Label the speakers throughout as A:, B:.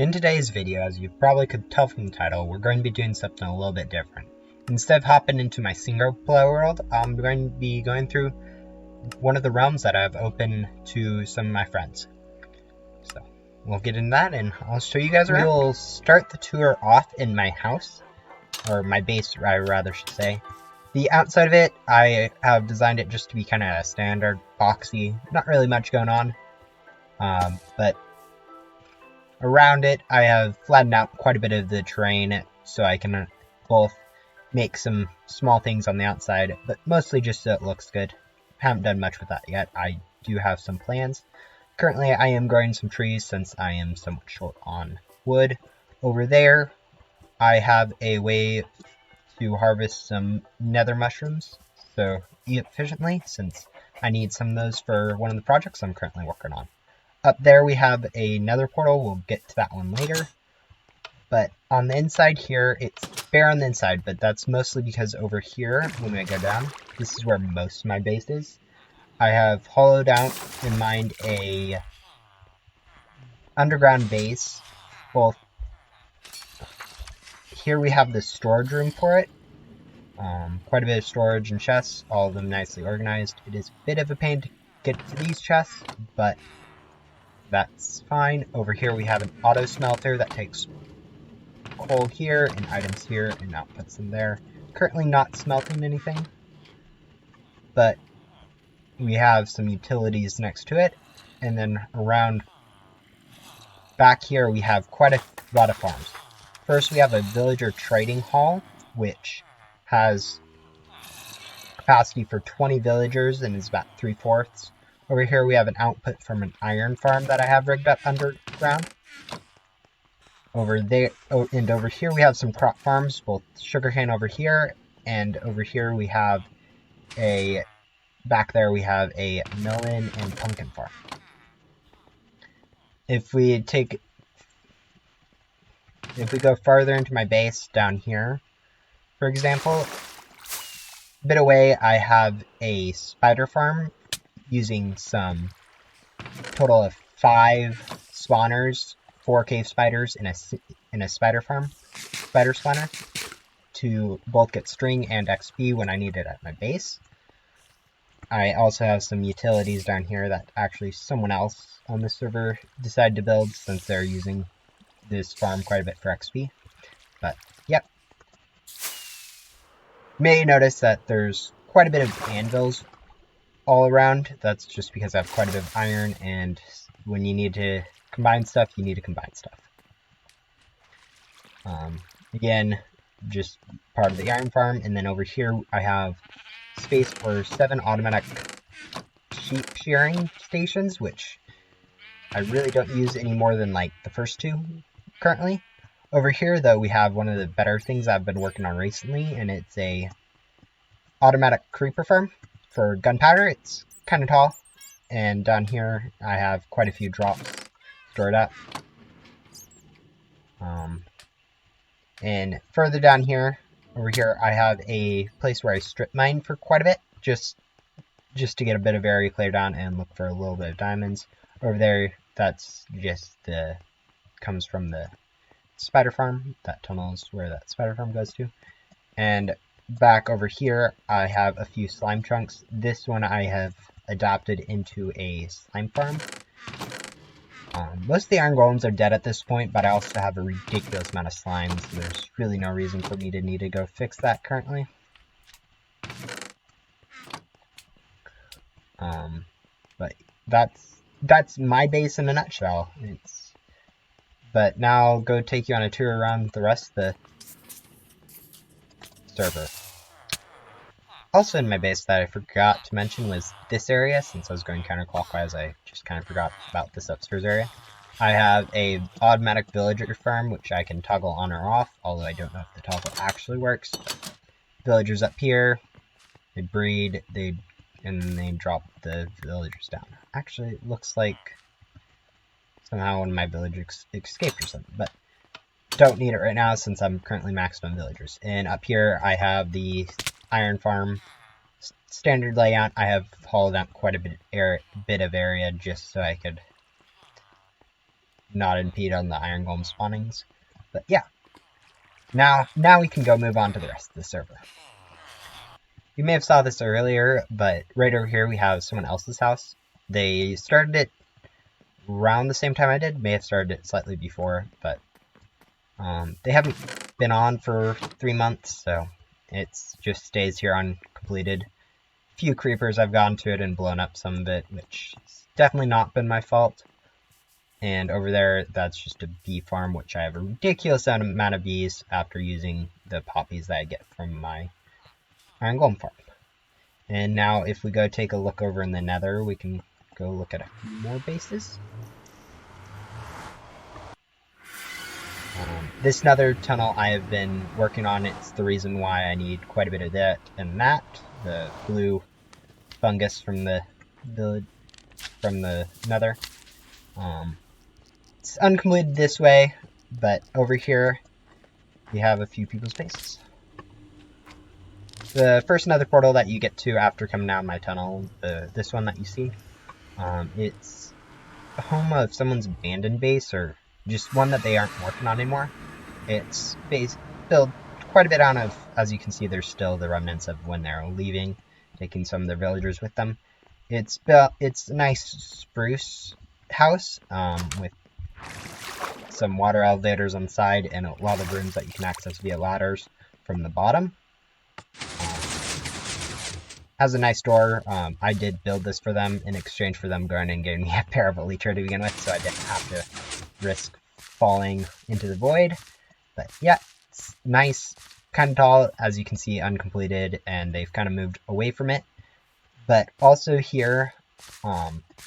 A: In today's video, as you probably could tell from the title, we're going to be doing something a little bit different. Instead of hopping into my single player world, I'm going to be going through one of the realms that I've opened to some of my friends. So, we'll get into that and I'll show you guys around. We'll start the tour off in my house, or my base, I rather should say. The outside of it, I have designed it just to be kind of standard, boxy, not really much going on. But around it, I have flattened out quite a bit of the terrain so I can both make some small things on the outside, but mostly just so it looks good. Haven't done much with that yet. I do have some plans. Currently, I am growing some trees since I am somewhat short on wood. Over there, I have a way to harvest some nether mushrooms, so eat efficiently since I need some of those for one of the projects I'm currently working on. Up there we have a nether portal, we'll get to that one later. But on the inside here, it's bare on the inside, but that's mostly because over here, when I go down, this is where most of my base is. I have hollowed out and mined a underground base. Both here we have the storage room for it. Quite a bit of storage and chests, all of them nicely organized. It is a bit of a pain to get to these chests, but that's fine. Over here we have an auto smelter that takes coal here and items here and outputs them there. Currently not smelting anything, but we have some utilities next to it. And then around back here we have quite a lot of farms. First we have a villager trading hall, which has capacity for 20 villagers and is about 3/4. Over here we have an output from an iron farm that I have rigged up underground. Over there, and over here we have some crop farms, both sugarcane over here, and over here we have back there we have a melon and pumpkin farm. If we go farther into my base down here, for example, a bit away I have a spider farm using some total of 5 spawners, 4 cave spiders in a spider spawner, to both get string and XP when I need it at my base. I also have some utilities down here that actually someone else on the server decided to build since they're using this farm quite a bit for XP. But, yep. You may notice that there's quite a bit of anvils all around. That's just because I have quite a bit of iron, and when you need to combine stuff, you need to combine stuff. Again, just part of the iron farm, and then over here I have space for 7 automatic sheep shearing stations, which I really don't use any more than like the first 2 currently. Over here though we have one of the better things I've been working on recently, and it's a automatic creeper farm for gunpowder. It's kind of tall, and down here I have quite a few drops stored up. And further down here, over here, I have a place where I strip mine for quite a bit, just to get a bit of area cleared down and look for a little bit of diamonds. Over there, that's just comes from the spider farm. That tunnel is where that spider farm goes to. And back over here, I have a few slime chunks. This one I have adopted into a slime farm. Most of the iron golems are dead at this point, but I also have a ridiculous amount of slimes, so there's really no reason for me to need to go fix that currently. But that's my base in a nutshell. But now I'll go take you on a tour around the rest of the server. Also in my base that I forgot to mention was this area. Since I was going counterclockwise, I just kind of forgot about this upstairs area. I have a automatic villager farm, which I can toggle on or off, although I don't know if the toggle actually works. Villagers up here, they breed, and then they drop the villagers down. Actually, it looks like somehow one of my villagers escaped or something, but don't need it right now since I'm currently maxed on villagers. And up here I have the iron farm standard layout. I have hollowed out quite a bit of area just so I could not impede on the iron golem spawnings. But yeah, now we can go move on to the rest of the server. You may have saw this earlier, but right over here we have someone else's house. They started it around the same time I did, may have started it slightly before, but they haven't been on for 3 months, so it just stays here uncompleted. A few creepers I've gone to it and blown up some of it, which has definitely not been my fault. And over there, that's just a bee farm, which I have a ridiculous amount of bees after using the poppies that I get from my iron golem farm. And now if we go take a look over in the nether, we can go look at a few more bases. This nether tunnel I have been working on. It's the reason why I need quite a bit of that and that. The blue fungus from the nether. It's uncompleted this way, but over here we have a few people's bases. The first nether portal that you get to after coming down my tunnel, this one that you see, it's the home of someone's abandoned base, or just one that they aren't working on anymore. It's built quite a bit out of, as you can see, there's still the remnants of when they're leaving, taking some of their villagers with them. It's a nice spruce house with some water elevators on the side and a lot of rooms that you can access via ladders from the bottom. Has a nice door. I did build this for them in exchange for them going and getting me a pair of elytra to begin with, so I didn't have to risk falling into the void. But yeah, it's nice, kind of tall, as you can see, uncompleted, and they've kind of moved away from it. But also here,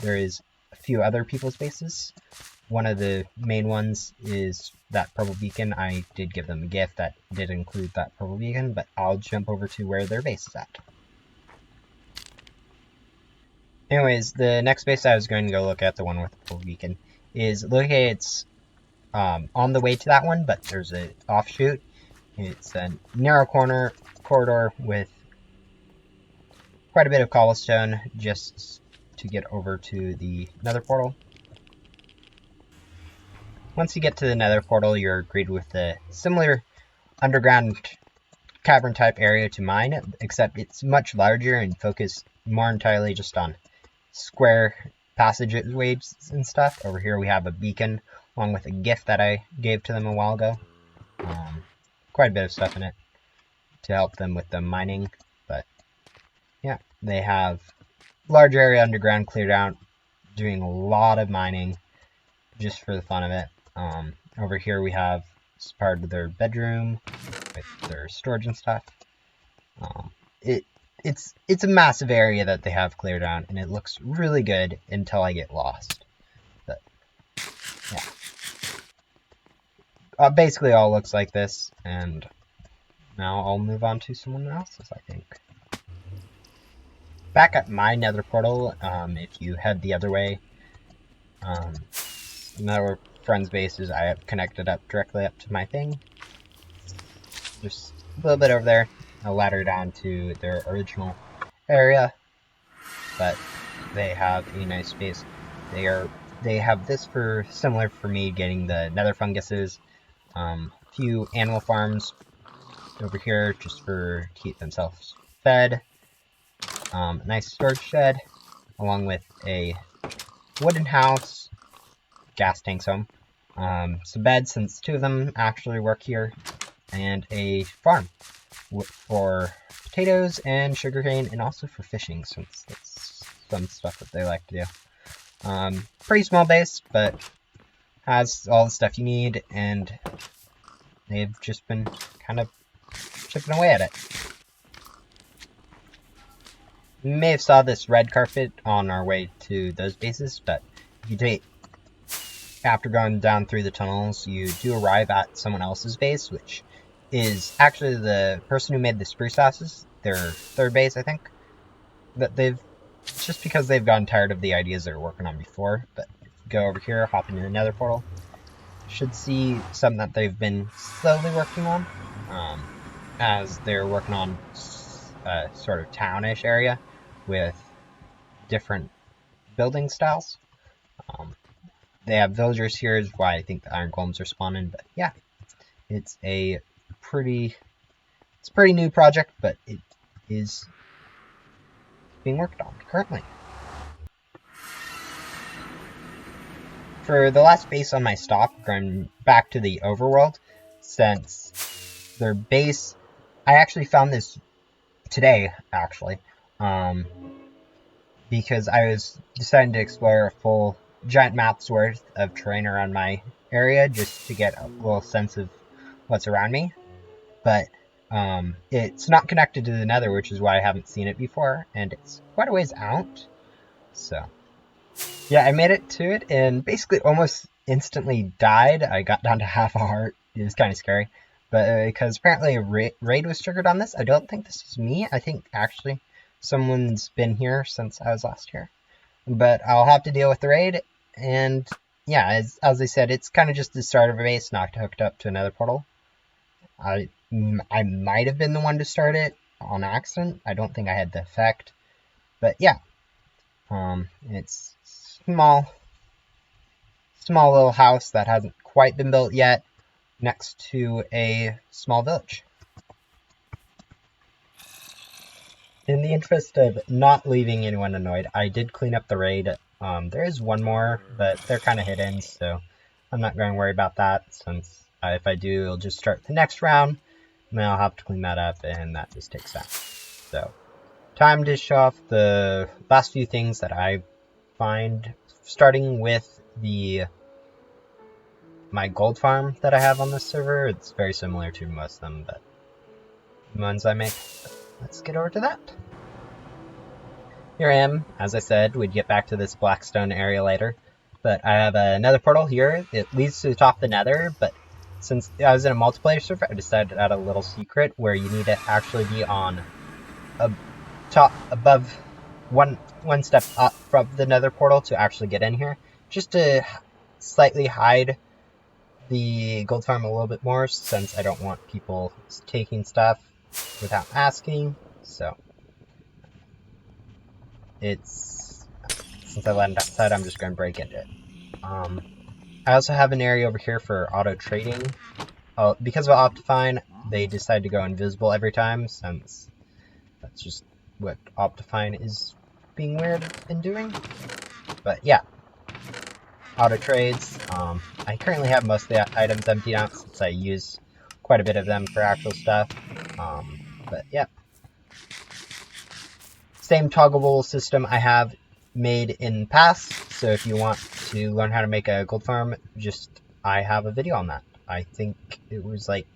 A: there is a few other people's bases. One of the main ones is that purple beacon. I did give them a gift that did include that purple beacon, but I'll jump over to where their base is at. Anyways, the next base I was going to go look at, the one with the purple beacon, is located, it's on the way to that one, but there's an offshoot. It's a narrow corridor with quite a bit of cobblestone just to get over to the nether portal. Once you get to the nether portal, you're greeted with a similar underground cavern type area to mine, except it's much larger and focused more entirely just on square passageways and stuff. Over here we have a beacon along with a gift that I gave to them a while ago. Quite a bit of stuff in it to help them with the mining, but yeah, they have large area underground cleared out, doing a lot of mining just for the fun of it. Over here we have part of their bedroom with their storage and stuff. It's a massive area that they have cleared out, and it looks really good until I get lost. But yeah, basically all looks like this, and now I'll move on to someone else's, I think. Back at my nether portal, if you head the other way, another friend's bases, I have connected up directly up to my thing. Just a little bit over there, a ladder down to their original area, but they have a nice space. They have this for similar for me getting the nether funguses. A few animal farms over here just for to keep themselves fed. Nice storage shed, along with a wooden house, gas tanks home, some beds since 2 of them actually work here, and a farm for potatoes and sugarcane, and also for fishing since that's some stuff that they like to do. Pretty small base, but has all the stuff you need, and they've just been kind of chipping away at it. You may have saw this red carpet on our way to those bases, but if you take, after going down through the tunnels, you do arrive at someone else's base, which is actually the person who made the spruce houses, their 3rd base, I think. But just because they've gotten tired of the ideas they were working on before. But go over here, hop into the nether portal. Should see something that they've been slowly working on, as they're working on a sort of townish area with different building styles. they have villagers here is why I think the iron golems are spawning. But yeah, it's a pretty new project, but it is being worked on currently. For the last base on my stock, going back to the overworld, since their base, I actually found this today, actually, because I was deciding to explore a full giant map's worth of terrain around my area just to get a little sense of what's around me. But it's not connected to the nether, which is why I haven't seen it before, and it's quite a ways out. So yeah, I made it to it and basically almost instantly died. I got down to half a heart. It was kind of scary. But because apparently a raid was triggered on this. I don't think this is me. I think actually someone's been here since I was last here. But I'll have to deal with the raid. And yeah, as I said, it's kind of just the start of a base, not hooked up to another portal. I might have been the one to start it on accident. I don't think I had the effect. But yeah, it's small little house that hasn't quite been built yet next to a small village. In the interest of not leaving anyone annoyed, I did clean up the raid. There is one more, but they're kind of hidden, so I'm not going to worry about that, since if I do, it'll just start the next round, and then I'll have to clean that up, and that just takes time. So, time to show off the last few things that I find, starting with my gold farm that I have on this server. It's very similar to most of them, but the ones I make. Let's get over to that. Here I am. As I said, we'd get back to this Blackstone area later, but I have another portal here. It leads to the top of the nether, but since I was in a multiplayer server, I decided to add a little secret where you need to actually be on above one step up from the nether portal to actually get in here, just to slightly hide the gold farm a little bit more, since I don't want people taking stuff without asking. So since I let it outside, I'm just going to break into it. I also have an area over here for auto trading. Because of Optifine, they decide to go invisible every time, since that's just what Optifine is being weird in doing. But yeah, auto trades. I currently have most of the items emptied out, since I use quite a bit of them for actual stuff. But yeah, same toggleable system I have made in the past. So if you want to learn how to make a gold farm, I have a video on that. I think it was like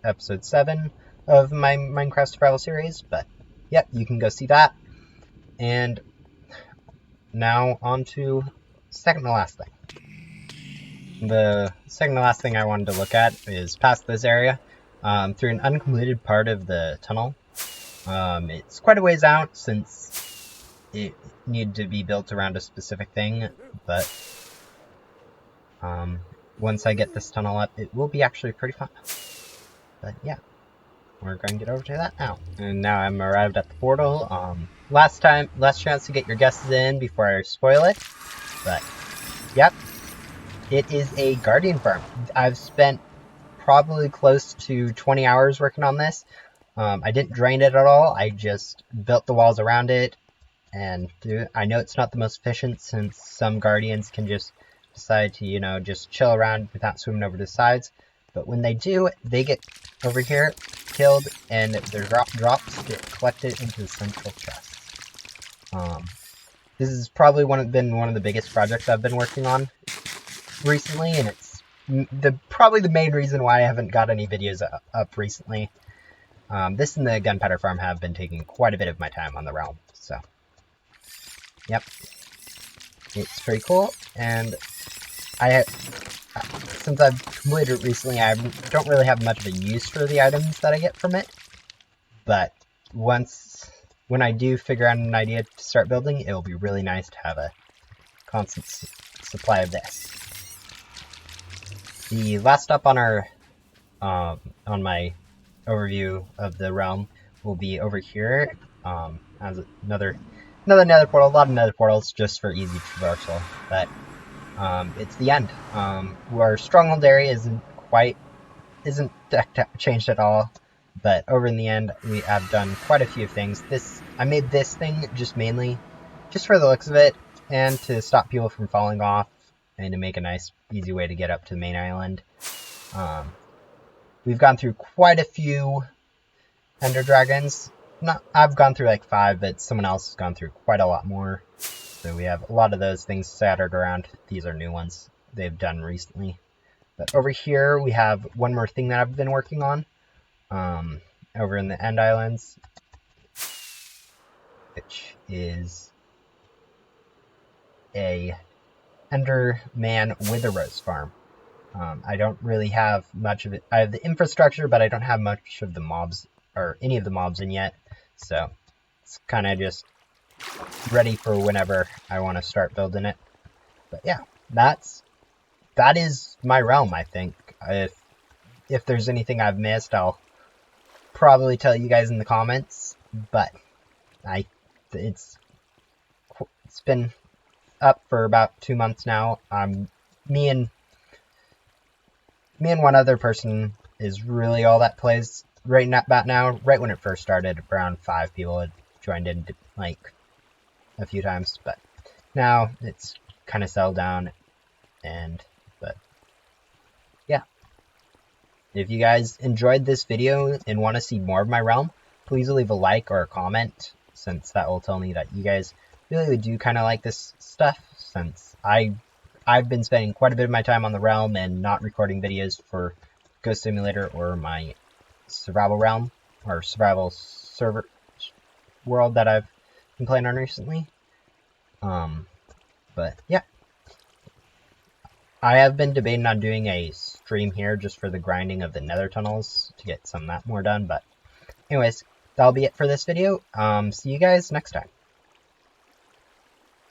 A: episode 7 of my Minecraft survival series, but yep, you can go see that. And now on to second to last thing. The second to last thing I wanted to look at is past this area, through an uncompleted part of the tunnel. It's quite a ways out, since it needed to be built around a specific thing, but once I get this tunnel up, it will be actually pretty fun. But yeah, we're going to get over to that now. And now I'm arrived at the portal. Last chance to get your guesses in before I spoil it. But yep, it is a guardian farm. I've spent probably close to 20 hours working on this. I didn't drain it at all. I just built the walls around it, and I know it's not the most efficient, since some guardians can just decide to, just chill around without swimming over the sides. But when they do, they get over here, killed, and their drops get collected into the central chest. This has probably been one of the biggest projects I've been working on recently, and it's probably the main reason why I haven't got any videos up recently. This and the gunpowder farm have been taking quite a bit of my time on the realm, so yep, it's pretty cool. And since I've completed it recently, I don't really have much of a use for the items that I get from it, but when I do figure out an idea to start building, it'll be really nice to have a constant supply of this. The last stop on on my overview of the realm will be over here, as another nether portal. A lot of nether portals just for easy traversal. But it's the end. Our stronghold area isn't changed at all, but over in the end, we have done quite a few things. I made this thing mainly just for the looks of it, and to stop people from falling off, and to make a nice, easy way to get up to the main island. We've gone through quite a few Ender Dragons. I've gone through like 5, but someone else has gone through quite a lot more. So we have a lot of those things scattered around. These are new ones they've done recently. But over here, we have one more thing that I've been working on. Over in the End Islands, which is a Enderman with a rose farm. I don't really have much of it. I have the infrastructure, but I don't have much of the mobs, or any of the mobs in yet. So it's kind of just ready for whenever I want to start building it. But yeah, that is my realm, I think. If there's anything I've missed, I'll probably tell you guys in the comments. But it's been up for about 2 months now. Me and one other person is really all that plays right about now. Right when it first started, around 5 people had joined in like a few times, but now it's kind of settled down. But yeah, if you guys enjoyed this video and want to see more of my realm, please leave a like or a comment, since that will tell me that you guys really do kind of like this stuff, since I've been spending quite a bit of my time on the realm and not recording videos for Ghost Simulator or my survival realm, or survival server world that I've been playing on recently. But yeah, I have been debating on doing a stream here just for the grinding of the nether tunnels to get some of that more done. But anyways, that'll be it for this video. See you guys next time.